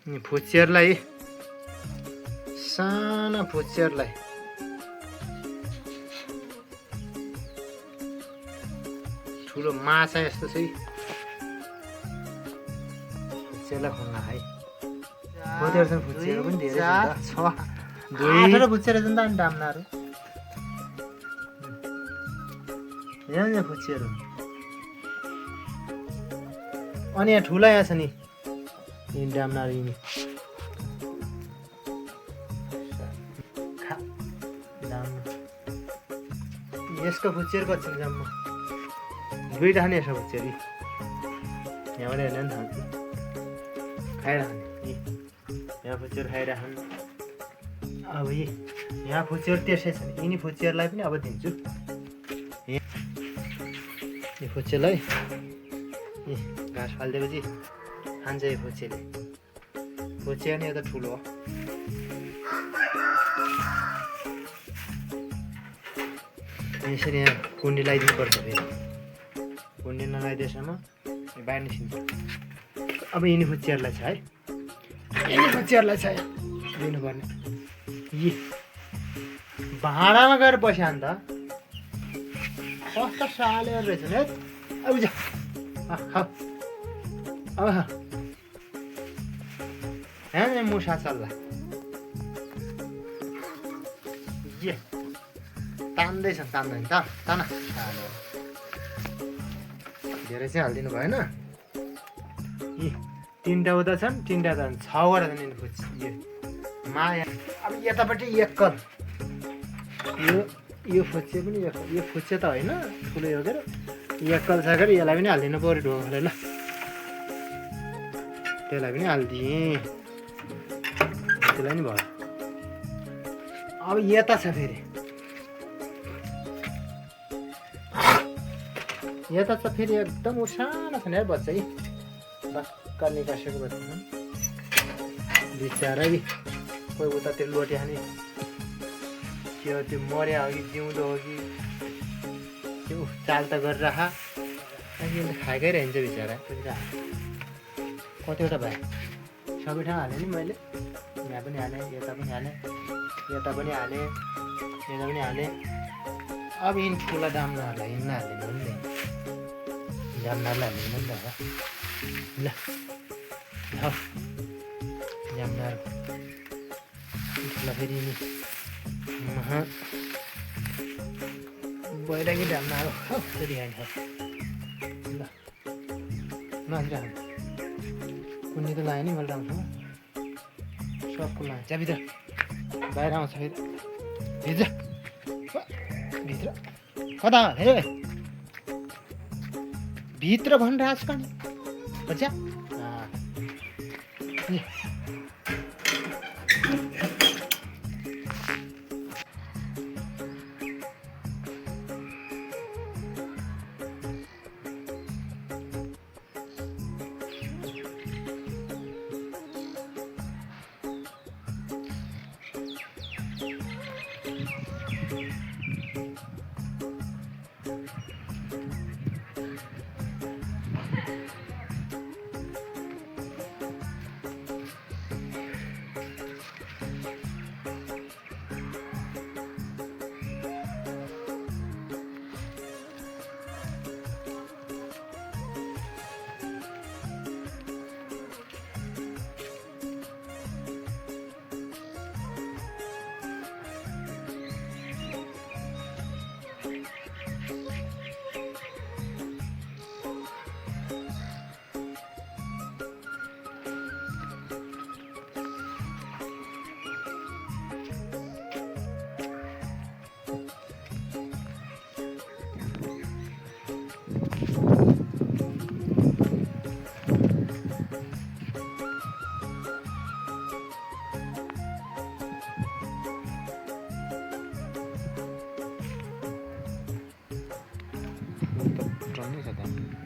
फुच्चेरलाई साना फुच्चेरलाई ठुलो माछा यस्तो चाहिँ फुच्चेरलाई खुल्न है फुच्चेर फुच्चेर पनि धेरै छ 8 फुच्चेर छ नि त अनि डाम्नाहरू यहाँ फुच्चेर अनि यहाँ ठुला यहाँ छ नि यी डाम्नाहरू यिनी यसको फुच्चेर कति छ जम्मा 2 खाने यसो फुच्चेर यहाँबाट हेर्ने नि थाल्छ खाइराख्ने यहाँ फुच्चेर खाइराख्नु अब यहाँ फुच्चेर त्यसै छ यिनी फुच्चेरलाई पनि अब दिन्छु यो फुच्चेरलाई घाँस फालिदिएपछि खान्छ यो फुच्चेले फुच्चे नि यो त ठुलो हो यसरी यहाँ कुन्डी लगाइदिनु पर्छ फेरि कुन्डी नलाइदिएसम्म बाहिर निस्किन्छ अब यिनी फुच्चेरलाई छ है यिनी फुच्चेरलाई छ दिनुपर्ने यी भाँडामा गएर बस्या नि त कस्तो साले रहेछ नि है अब जा अब यहाँ मुसा चल्ला ये तान्दैछन् तान्दैन त तान धेरै चाहिँ हालिदिनु भएन यी 3टा उता छन् 3टा त 6वटा छन् यिनी फुच्चे यो माया अब यतापट्टि एक्कल यो फुच्चे पनि यो फुच्चे त होइन ठुलो यो के एक्कल छ के यसलाई पनि हालिदिनु पऱ्यो ढोकाले ल त्यसलाई पनि हालिदिएँ त्यसलाई नि भयो अब यता छ फेरि यता छ फेरि एकदम सानो छ नि है बच्चा यी भर्खर निकासेको बच्चा बिचरा कोही उतातिर लोटे खाने त्यो मर्या हो कि जिउँदो हो कि त्यो चाल त गरिराख अहिले खाएकै रहन्छ बिचरा कतिवटा भयो सबै ठाउँ हालेँ नि मैले यहाँ पनि हालेँ यता पनि हालेँ यता पनि हालेँ यता पनि हालेँ अब यिन ठुला डाम्नाहरूलाई हिँड्न हालिदिनु नि जाम्नाहरूलाई हालिदिनु नि त ल जाम्नाहरू ठुला फेरि नि बैरागी डाम्नाहरू फेरि खान्छ ल नसिराख्नु कुन्नी त लगायो नि मैले राम्रोसँग सबको लगाएँ चाहिँ भित्र बाहिर आउँछ फेरि भित्र भित्र कता हे भित्र भनिरहेको छु कहाँ बच्चा Trắng này thật